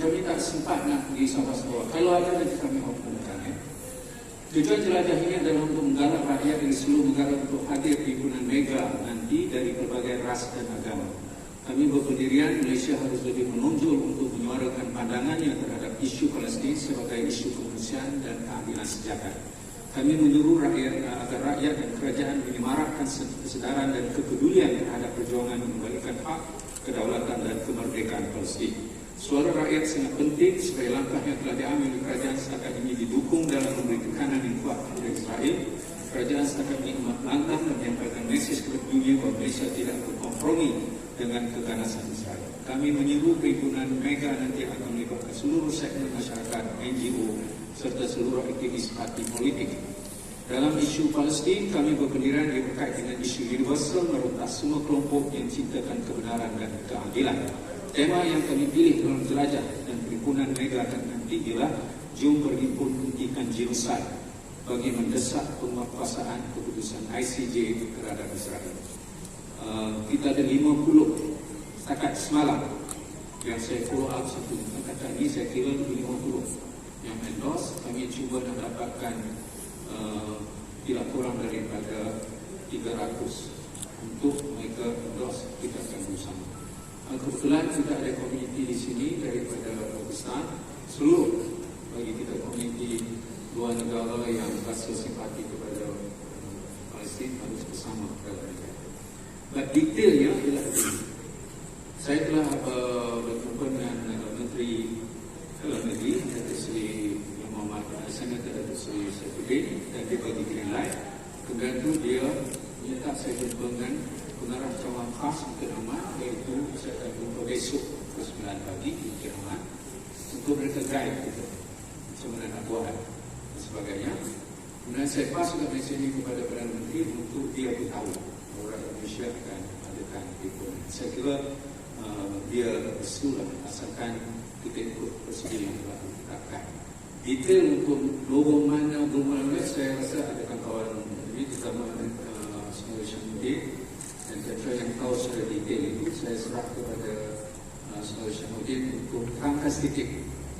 kami tak sempat nak pergi sawah-sawah. Kalau ada nanti kami umumkan. Tujuan jelajah ini adalah untuk menggalak rakyat dari seluruh negara untuk hadir di himpunan mega nanti dari berbagai ras dan agama. Kami berpendirian Malaysia harus lebih menonjol untuk menyuarakan pandangannya terhadap isu Palestin sebagai isu kemanusiaan dan keadilan sejahtera. Kami menyuruh rakyat agar rakyat dan kerajaan menyemarakkan kesedaran dan kepedulian terhadap perjuangan mengembalikan hak, kedaulatan dan kemerdekaan Palestin. Suara rakyat sangat penting supaya langkah yang telah diambil oleh kerajaan setakat ini didukung dalam memberi tekanan yang kuat kepada Israel. Kerajaan setakat ini amat lantang dan menyampaikan mesej kepada dunia bahawa Malaysia tidak berkompromi dengan keganasan Israel. Kami menyeru perhimpunan mega nanti akan melibatkan seluruh segmen masyarakat, NGO serta seluruh aktivis parti politik. Dalam isu Palestin, kami berpendirian ia berkait dengan isu universal merentas semua kelompok yang cintakan kebenaran dan keadilan. Tema yang kami pilih dalam jelajah dan perhimpunan mega nanti ialah jom berhimpun hentikan genosid bagi mendesak penguatkuasaan keputusan ICJ terhadap Israel. Kita ada 50 setakat semalam yang saya follow up satu kata ini, saya kira 50 yang endorse. Kami cuba nak dapatkan tidak kurang daripada 300 untuk mereka endorse. Kita akan bersama. Kebetulan kita ada komuniti di sini daripada Pakistan, seluruh bagi kita komuniti luar negara yang rasa simpati kepada Palestin harus bersama dalam mereka. Detailnya ialah begini. Saya telah berjumpa dengan Menteri Dalam Negeri Datuk Seri Muhammad Senator Datuk Seri Saifuddin dan dia bagi green light. Kemudian itu dia minta saya jumpa dengan pengarah cawangan khas Bukit Rahman, iaitu saya akan jumpa besok pukul 9 pagi di Bukit Rahman untuk mereka guide kita macam mana nak buat dan sebagainya. Kemudian saya pas juga mesej ini kepada Perdana Menteri untuk dia beritahu bahawa rakyat Malaysia akan adakan itu. Saya kira dia restulah asalkan kita ikut prosedur yang telah ditetapkan. Detail untuk lorong mana, saya rasa ada kawan-kawan ini terutama Saudara Syamudin dan saya yang tahu secara detail itu. Saya serah kepada Saudara Syamudin untuk rangka sedikit.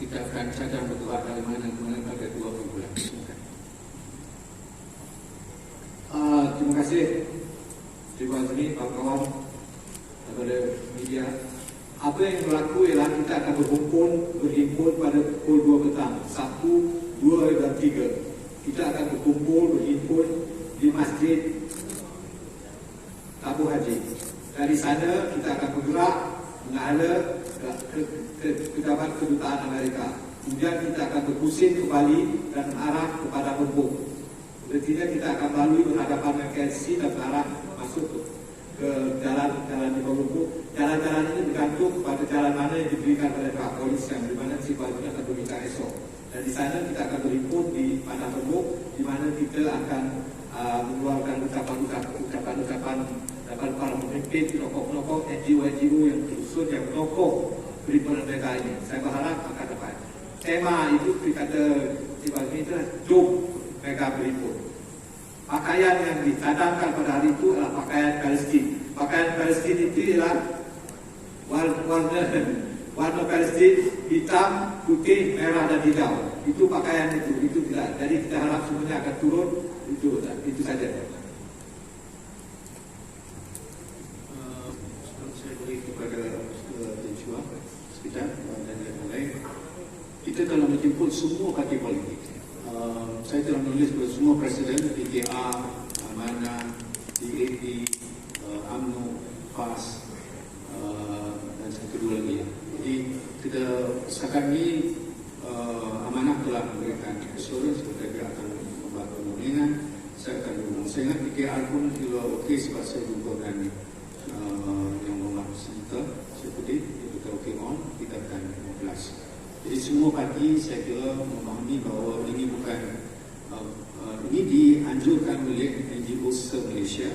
Kita akan cadang bergerak dari mana ke mana pada 2 bulan. Terima kasih. Terima kasih kawan-kawan daripada media. Apa yang berlaku ialah kita akan berhimpun pada pukul 2 petang, 1, 2 dan 3. Kita akan berhimpun di Masjid Abu Haji. Dari sana kita akan bergerak menghala ke pejabat kedutaan Amerika. Kemudian kita akan berpusing ke Bali dan mengarah kepada Lombok. Berarti kita akan melalui berhadapan dengan KLC dan mengarah masuk ke jalan-jalan di Lombok. Jalan-jalan ini bergantung kepada jalan mana yang diberikan oleh pihak polis yang di mana sifatnya akan berbincang esok. Dan di sana kita akan berhimpun di Padang Lombok, di mana kita akan mengeluarkan ucapan-ucapan daripada para pemimpin, tokoh-tokoh, NGO yang terusun yang tokoh perhimpunan mereka ini. Saya berharap akan dapat. Tema itu dikata sifatnya itu jom mereka berhimpun. Pakaian yang ditadangkan pada hari itu adalah pakaian Palestin. Pakaian Palestin itu ialah warna Palestin hitam, putih, merah dan hijau. Itu pakaian itu tidak. Jadi kita harap semuanya akan turun. Itu saja. Saya beri kepada Tejua sekejap dan yang lain. Kita telah menjemput semua parti politik. Saya telah menulis kepada semua presiden PKR, Amanah, DAP, UMNO, PAS dan satu dua lagi. Jadi kita setakat ini Amanah telah memberikan assurance kepada dia akan membuat perundingan. Saya akan hubung. Saya ingat PKR pun juga okey sebab saya jumpa dengan yang Muhammad Senator Saifuddin, dia kata okey on, kita akan 15. Jadi semua parti saya kira memahami bahawa ini bukan ini dianjurkan oleh NGO se-Malaysia,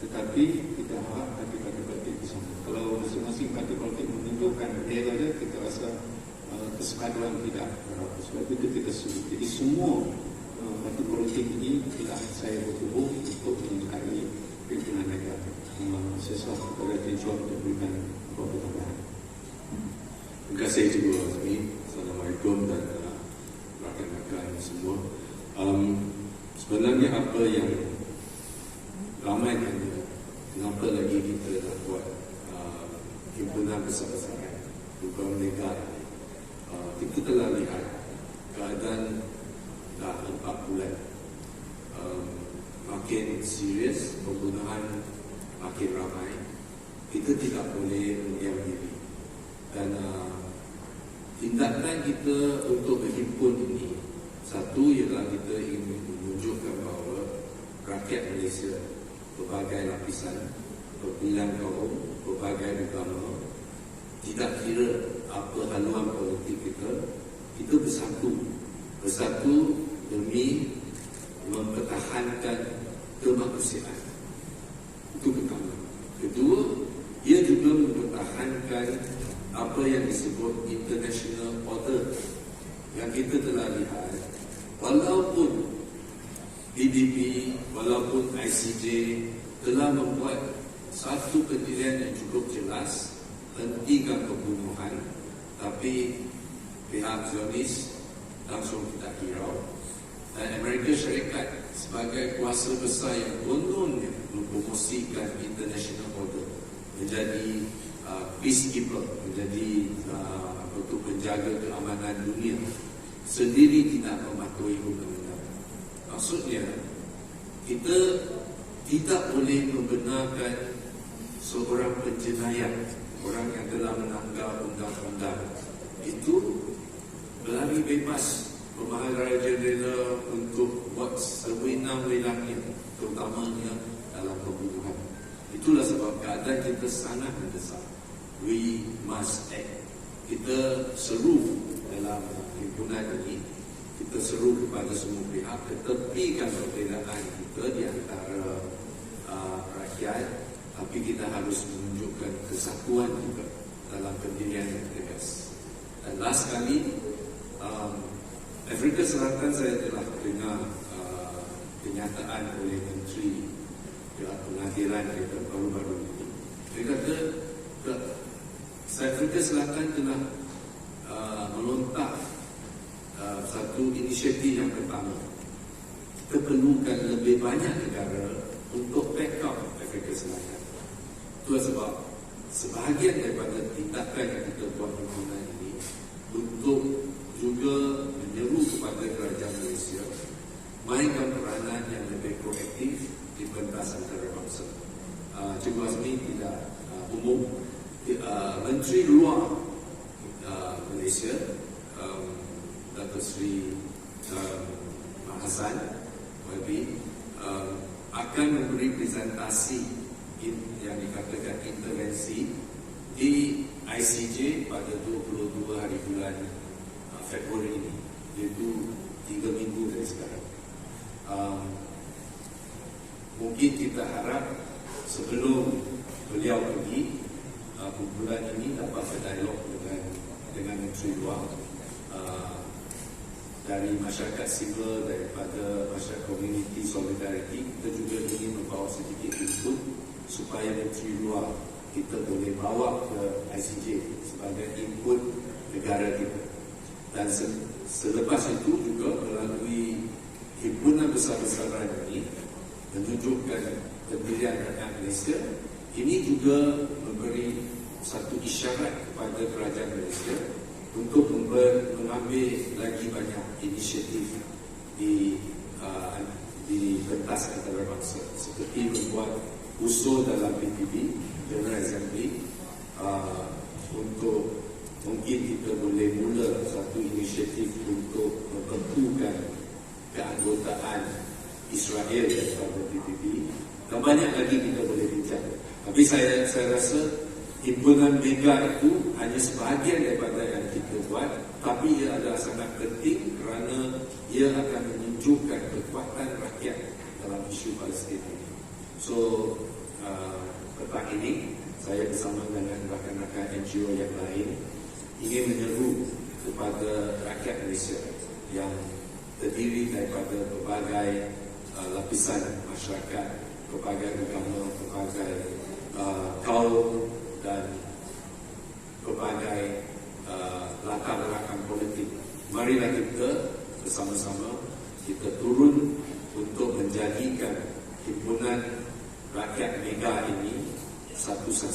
tetapi kita harap parti-parti politik bersama. Kalau masing-masing parti politik menunjukkan bendera dia, kita rasa kesepakatan tidak berapa. Sebab itu kita sebut. Jadi semua parti politik ini tidak saya berhubung untuk menyukai pimpinan negara. Saya serah kepada Tejua untuk berikan beberapa tambahan. Terima kasih juga. Assalamualaikum dan rakan-rakan semua. Sebenarnya apa yang ramai tanya, kenapa lagi kita nak buat himpunan besar-besaran, himpunan legal. Kita telah lihat keadaan dah 4 bulan makin serius, pembunuhan makin ramai. Kita tidak boleh mendiam diri, dan tindakan kita untuk berhimpun ini, satu ialah kita ingin menunjukkan bahawa rakyat Malaysia, berbagai lapisan, berbilang kaum, berbagai agama, tidak kira apa haluan politik kita bersatu demi mempertahankan kemanusiaan. Itu pertama. Kedua, ia juga mempertahankan apa yang disebut international order yang kita telah lihat. Walaupun PBB, walaupun ICJ telah membuat satu pendirian yang cukup jelas, hentikan pembunuhan, tapi pihak Zionis langsung tidak hirau. Dan Amerika Syarikat sebagai kuasa besar yang kononnya mempromosikan international order, menjadi peacekeeper, menjadi penjaga keamanan dunia, sendiri tidak mematuhi undang-undang. Maksudnya, kita tidak boleh membenarkan seorang penjenayah, orang yang telah melanggar undang-undang itu berlari bebas, bermaharaja untuk buat sewenang-wenangnya, terutamanya dalam pembunuhan. Itulah sebab keadaan kita sangat mendesak. We must act. Kita seru dalam himpunan ini, kita seru kepada semua pihak ketepikan perbezaan kita di antara rakyat, tapi kita harus menunjukkan kesatuan juga dalam pendirian yang tegas. Dan last kali, Afrika Selatan, saya telah dengar kenyataan oleh Menteri Pengadilan kita baru-baru ini. Dia kata Afrika Selatan telah melontar satu inisiatif yang pertama. Kita perlukan lebih banyak negara untuk backup Afrika Selatan. Itu sebab sebahagian daripada tindakan yang kita buat di himpunan ini untuk juga menyeru kepada kerajaan Malaysia mainkan peranan yang lebih proaktif di pentas antarabangsa. Cikgu Azmi tidak umum. Menteri Luar Malaysia, Dato' Sri Hassan YB, akan memberi presentasi yang dikatakan intervensi di ICJ pada 22 hari bulan Februari ini, iaitu 3 minggu dari sekarang. Mungkin kita harap sebelum beliau pergi, kumpulan ini dapat berdialog dengan Menteri Luar, dari masyarakat sivil, daripada masyarakat komuniti solidariti. Kita juga ingin membawa sedikit input supaya Menteri Luar kita boleh bawa ke ICJ sebagai input negara kita. Dan selepas itu juga melalui himpunan besar-besaran ini menunjukkan pendirian rakyat Malaysia. Ini juga memberi satu isyarat kepada kerajaan Malaysia untuk mengambil lagi banyak inisiatif di pentas antarabangsa, seperti membuat usul dalam PBB, General Assembly, untuk mungkin kita boleh mula satu inisiatif untuk membentukkan keanggotaan Israel daripada PBB. Dan banyak lagi kita boleh bincang. Tapi saya rasa himpunan mega itu hanya sebahagian daripada yang kita buat, tapi ia adalah sangat penting kerana ia akan menunjukkan kekuatan rakyat dalam isu Palestin ini. So, petang ini saya bersama dengan rakan-rakan NGO yang lain ingin menyeru kepada rakyat Malaysia yang terdiri daripada berbagai lapisan masyarakat, berbagai agama, berbagai kaum dan berbagai latar belakang politik,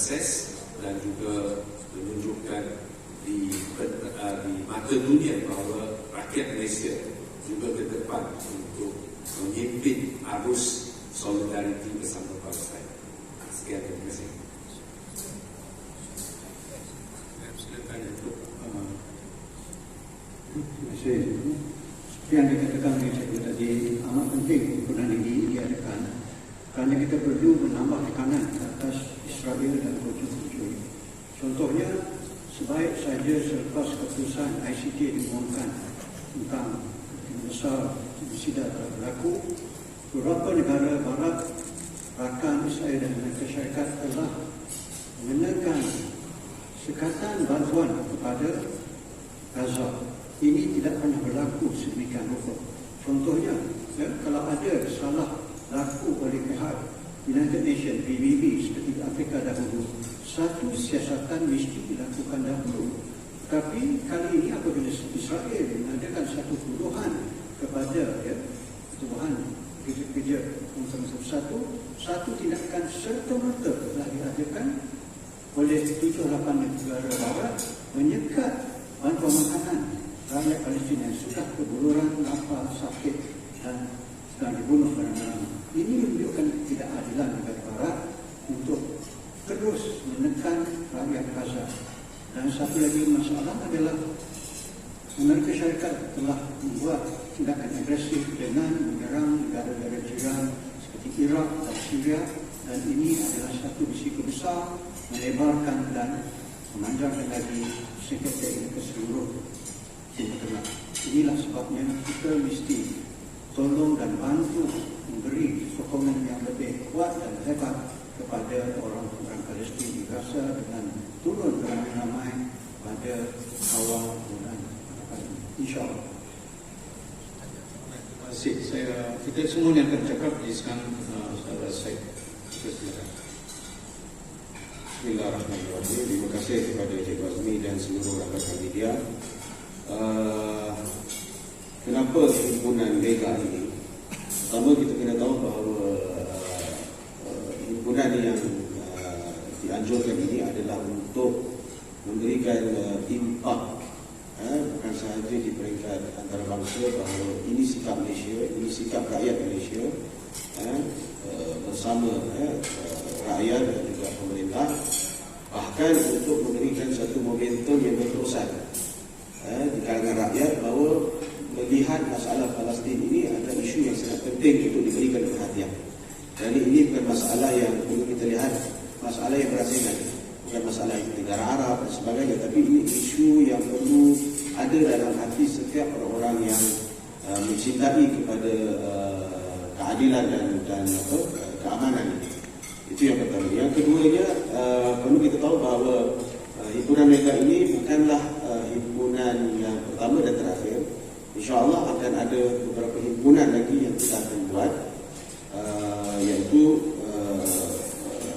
sukses dan juga menunjukkan di mata dunia bahawa rakyat Malaysia juga ke depan untuk memimpin arus solidariti bersama Palestin. Sekian, terima kasih. Silakan untuk Terima kasih. Seperti yang dikatakan oleh saya tadi, amat penting himpunan ini diadakan kerana kita perlu menambah tekanan atas Israel dan kucur-kucur. Contohnya, sebaik saja selepas keputusan ICJ diumumkan tentang besar insiden telah berlaku, beberapa negara barat rakan Israel dan Amerika Syarikat telah mengenakan sekatan bantuan kepada Gaza. Ini tidak pernah berlaku sedemikian rupa. Contohnya, kalau ada salah laku oleh pihak United Nations, PBB seperti Afrika dahulu, satu siasatan mesti dilakukan dahulu. Tapi kali ini apabila Israel mengadakan satu tuduhan kepada tuduhan kerja-kerja satu tindakan serta-merta telah diadakan oleh 7-8 negara barat menyekat bantuan makanan rakyat Palestin yang sudah kebuluran, lapar, sakit dan sedang dibunuh beramai-ramai. Ini menunjukkan ketidakadilan negara barat untuk terus menekan rakyat Gaza. Dan satu lagi masalah adalah Amerika Syarikat telah membuat tindakan agresif dengan menyerang negara-negara jiran seperti Iraq dan Syria, dan ini adalah satu risiko besar melebarkan dan memanjangkan lagi sengketa ini ke seluruh Timur Tengah. Inilah sebabnya kita mesti tolong dan bantu memberi sokongan yang lebih kuat dan hebat kepada orang-orang Palestin di Gaza dengan turun beramai-ramai pada awal bulan InsyaAllah. Terima kasih. Kita semua yang akan cakap di sekarang saudara Syed. Silakan. Bismillahirrahmanirrahim. Terima kasih kepada Encik Bazmi dan seluruh rakan media. Kenapa himpunan Mega ini? Pertama, kita kena tahu bahawa himpunan yang dianjurkan ini adalah untuk memberikan impak, bukan sahaja di peringkat antarabangsa, bahawa ini sikap Malaysia, ini sikap rakyat Malaysia bersama rakyat dan juga pemerintah, bahkan untuk memberikan satu momentum yang berterusan di kalangan rakyat bahawa melihat masalah Palestin ini adalah isu yang sangat penting untuk diberikan perhatian. Dan ini bukan masalah yang perlu kita lihat masalah yang berasingan, bukan masalah negara Arab dan sebagainya, tapi ini isu yang perlu ada dalam hati setiap orang yang mencintai kepada keadilan dan keamanan ini. Itu yang pertama. Yang keduanya, perlu kita tahu bahawa himpunan Mega ini bukanlah himpunan yang pertama dan terakhir. InsyaAllah akan ada beberapa himpunan lagi yang kita akan buat, iaitu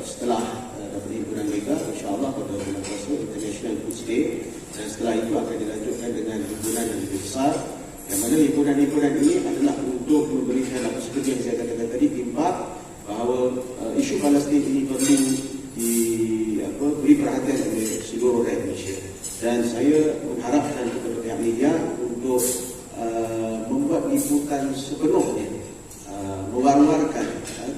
setelah dapat himpunan Mega, insyaAllah pada bulan puasa International Food Day, dan setelah itu akan dilanjutkan dengan himpunan yang lebih besar, yang mana himpunan-himpunan ini adalah untuk memberikan apa seperti yang saya katakan tadi, impak bahawa isu Palestin ini perlu beri perhatian oleh seluruh rakyat Malaysia. Dan saya mengharapkan kepada pihak media untuk membuat liputan sepenuhnya, mewar-warkan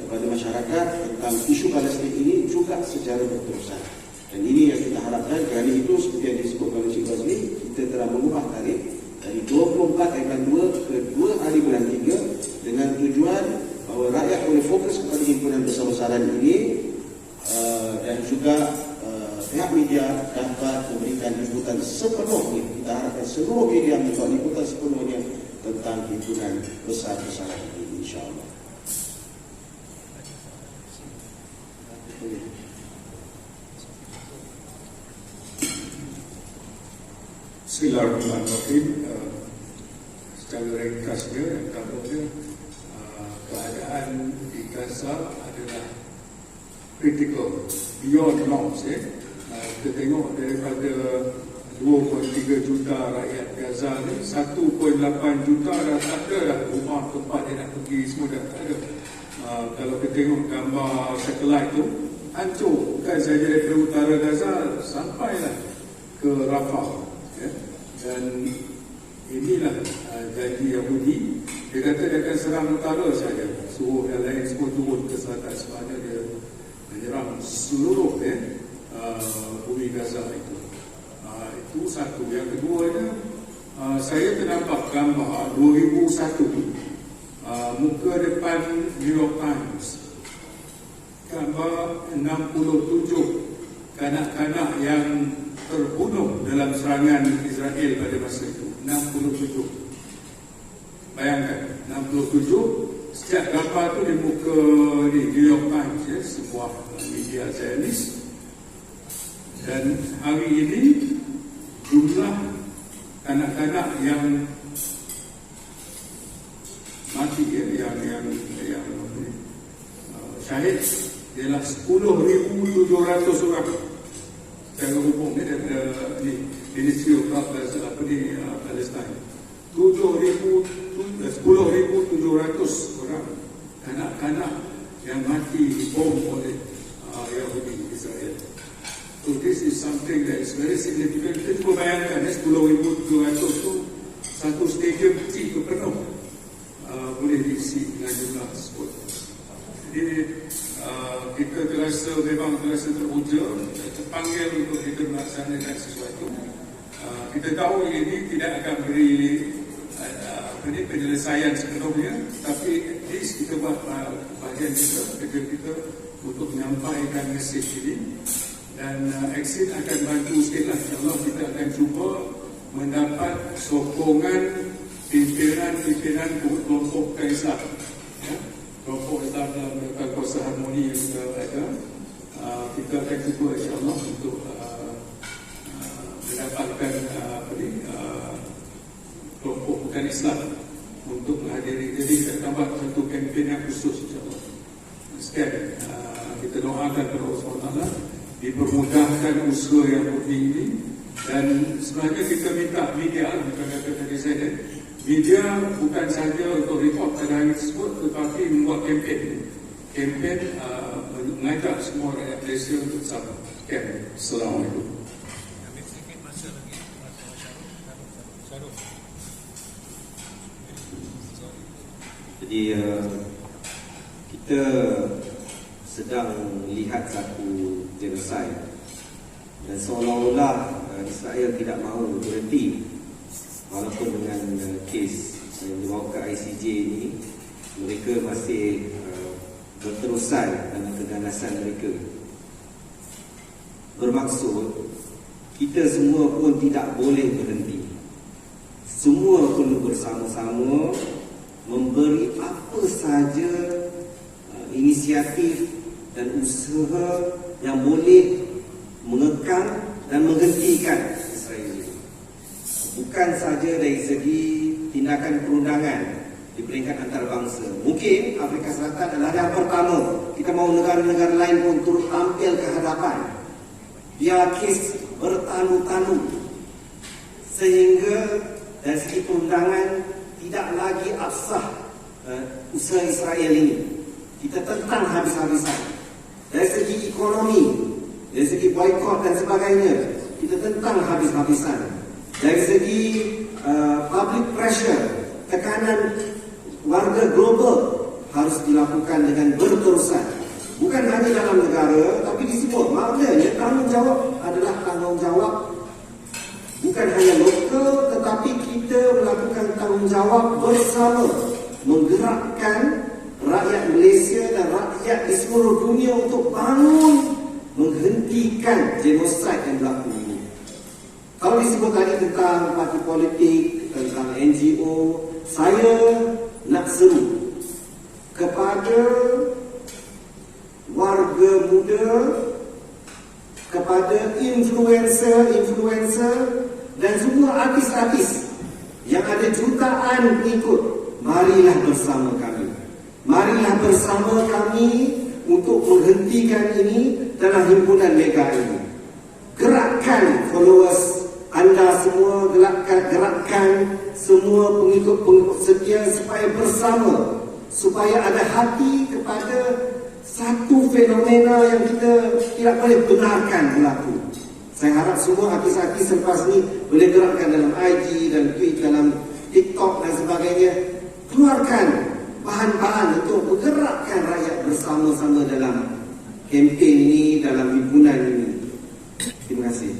kepada masyarakat tentang isu Palestin ini juga secara berterusan. Dan ini yang kita harapkan. Kerana itu, seperti yang disebutkan oleh Cik Bazmi, kita telah mengubah tarikh dari 24/2 ke 2 hari bulan 3 dengan tujuan bahawa rakyat boleh fokus kepada himpunan besar-besaran ini, dan juga pihak media dapat memberikan liputan sepenuhnya. Kita harapkan seluruh media membuat liputan sepenuhnya tentang himpunan besar-besaran ini, insyaAllah. Bismillahirrahmanirrahim. Secara ringkasnya, keadaan di Gaza adalah critical, beyond norms. Kita tengok daripada 2.3 juta rakyat Gaza ni, 1.8 juta dah tak ada dah rumah tempat dia nak pergi, semua dah tak ada. Kalau kita tengok gambar satelit tu, hancur, bukan saja dari utara Gaza sampailah ke Rafah, ya. Dan inilah janji Yahudi. Dia kata dia akan serang utara saja, suruh yang lain semua turun ke selatan. Sebenarnya dia menyerang seluruh bumi Gaza itu. Itu satu. Yang keduanya, saya ternampak gambar 2001, muka depan New York Times, gambar 67 kanak-kanak yang terbunuh dalam serangan Israel pada masa itu. 67. Bayangkan, 67. Setiap gambar itu di muka di New York Times, ya, sebuah media Zionis. Dan hari ini jumlah kanak-kanak yang mati, ya, yang syahid ialah 10,700 orang. Secara umum ni daripada Ministry of Health Palestine. 10,700 orang kanak-kanak yang mati dibom oleh Yahudi Israel. So this is something that is very significant. Kita cuba bayangkan 10,700 itu satu stadium kecil itu penuh boleh diisi dengan jumlah tersebut. Jadi kita memang terasa teruja, terpanggil untuk kita melaksanakan sesuatu. Kita tahu ini tidak akan beri penyelesaian sepenuhnya, tapi at least kita buat bahagian kerja kita untuk menyampaikan mesej ini. Dan Exit akan bantu sikitlah. InsyaAllah kita akan cuba mendapat sokongan pimpinan kelompok Islam, ya? Kelompok Islam dalam kuasa harmoni yang kita ada. Kita akan cuba insyaAllah untuk mendapatkan kelompok bukan Islam untuk menghadiri. Jadi kita tambah satu kempen yang khusus insyaAllah. Sekian, kita doakan kepada Allah SWT dipermudahkan usaha yang penting ini. Dan sebenarnya kita minta media, bukan kata tadi saya, media bukan sahaja untuk report pada hari tersebut, tetapi membuat kempen mengajak semua rakyat Malaysia untuk sama. Sekian. Assalamualaikum. Jadi kita sedang lihat satu genocide dan seolah-olah Israel tidak mahu berhenti walaupun dengan kes yang dibawa ke ICJ ini, mereka masih berterusan dalam keganasan mereka. Bermaksud kita semua pun tidak boleh berhenti. Semua perlu bersama-sama memberi apa sahaja inisiatif dan usaha yang boleh mengekang dan menghentikan Israel. Bukan sahaja dari segi tindakan perundangan di peringkat antarabangsa. Mungkin Afrika Selatan adalah yang pertama. Kita mahu negara-negara lain pun turut tampil ke hadapan. Biar kes bertanu-tanu sehingga dari segi perundangan tidak lagi absah usaha Israel ini. Kita tentang habis-habisan. Dari segi ekonomi, dari segi boykot dan sebagainya, kita tentang habis-habisan. Dari segi public pressure, tekanan warga global harus dilakukan dengan berterusan. Bukan hanya dalam negara, tapi di semua. Maknanya tanggungjawab adalah tanggungjawab bukan hanya lokal, tetapi kita melakukan tanggungjawab bersama, menggerakkan rakyat Malaysia dan rakyat di seluruh dunia untuk bangun menghentikan genosid yang berlaku ini. Kalau disebut tadi tentang parti politik, tentang NGO, saya nak seru kepada warga muda, kepada influencer dan semua artis-artis yang ada jutaan pengikut. Marilah bersama kami. Marilah bersama kami untuk menghentikan ini dalam himpunan mega ini. Gerakkan followers anda semua, gerakkan semua pengikut-pengikut setia supaya bersama, supaya ada hati kepada satu fenomena yang kita tidak boleh benarkan berlaku. Saya harap semua artis-artis selepas ni boleh gerakkan dalam IG, dalam Twitter, dalam TikTok dan sebagainya. Keluarkan bahan-bahan untuk menggerakkan rakyat bersama-sama dalam kempen ini, dalam himpunan ini. Terima kasih.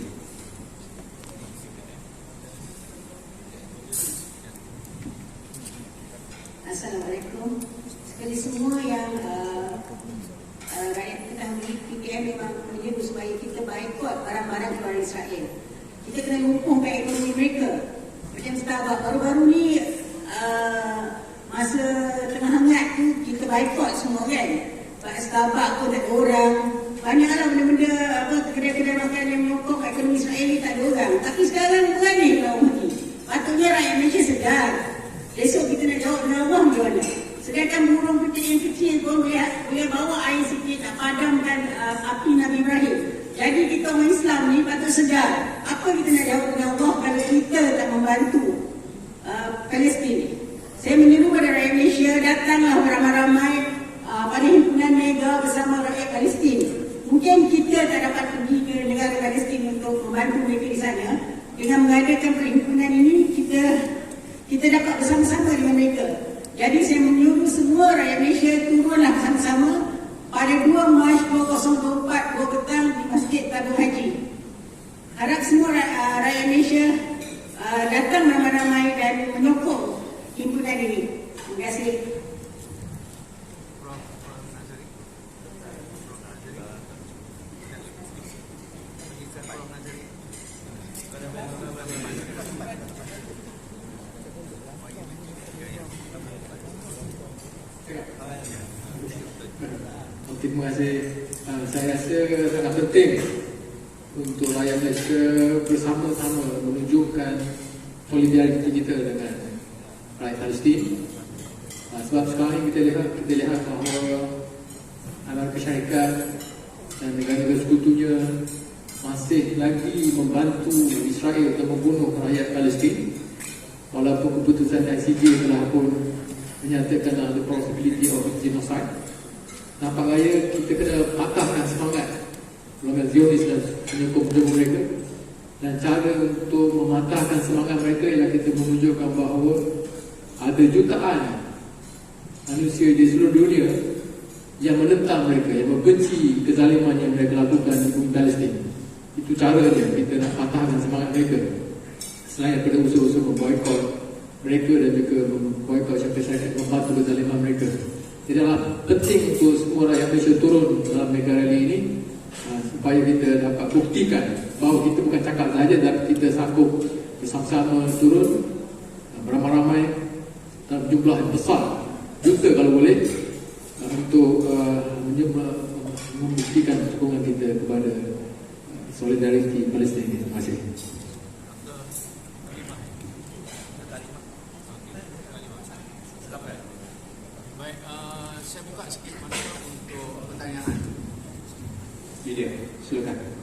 Assalamualaikum. Sekali semua yang rakyat ketahui, PPM memang menyeru supaya kita boikot barang-barang keluar Israel. Kita kena lumpuhkan ekonomi mereka. Macam Starbucks baru-baru ni, masa tengah hangat tu kita boikot semua kan. Starbucks pun tak ada orang. Banyaklah benda-benda kedai-kedai makan yang menyokong ekonomi Israel ni tak ada orang. Tapi sekarang berani orang ni. Patutnya rakyat Malaysia sedar. Besok kita nak jawab dengan Allah macam mana. Sedangkan burung putih yang kecil pun boleh bawa air sikit nak padamkan api Nabi Ibrahim. Jadi kita orang Islam ni patut sedar. Apa kita nak jawab dengan Allah kalau kita tak membantu Palestin ni. Saya menyeru pada rakyat Malaysia, datanglah beramai-ramai pada himpunan mega bersama rakyat Palestin. Mungkin kita tak dapat pergi ke negara Palestin untuk membantu mereka di sana. Dengan mengadakan perhimpunan ini, kita dapat bersama-sama dengan mereka. Jadi saya menyuruh semua rakyat Malaysia turunlah bersama-sama pada 2 Mac 2024 2 petang di Masjid Tabung Haji. Harap semua rakyat Malaysia datang ramai-ramai dan menyokong himpunan ini. Terima kasih. Terima kasih. Saya rasa sangat penting untuk rakyat Malaysia bersama-sama menunjukkan solidariti kita dengan rakyat Palestin. Sebab sekarang kita lihat bahawa Amerika Syarikat dan negara-negara sekutunya masih lagi membantu Israel untuk membunuh rakyat Palestin, walaupun keputusan ICJ telah pun menyatakan ada possibility of genocide. Nampak raya kita kena patahkan semangat golongan Zionis dan penyokong mereka, dan cara untuk mematahkan semangat mereka ialah kita menunjukkan bahawa ada jutaan manusia di seluruh dunia yang menentang mereka, yang membenci kezaliman yang mereka lakukan di bumi Palestin. Itu caranya kita nak patahkan semangat mereka, selain daripada usaha-usaha memboikot mereka dan juga memboikot syarikat membantu kezaliman mereka. Jadi penting untuk semua rakyat Malaysia turun dalam mega rally ini supaya kita dapat buktikan bahawa kita bukan cakap sahaja, tapi kita sanggup bersama-sama turun beramai-ramai dalam jumlah yang besar, juta kalau boleh, untuk membuktikan sokongan kita kepada solidariti Palestin. Terima kasih. Baik, saya buka sikit masa untuk pertanyaan. Media, silakan.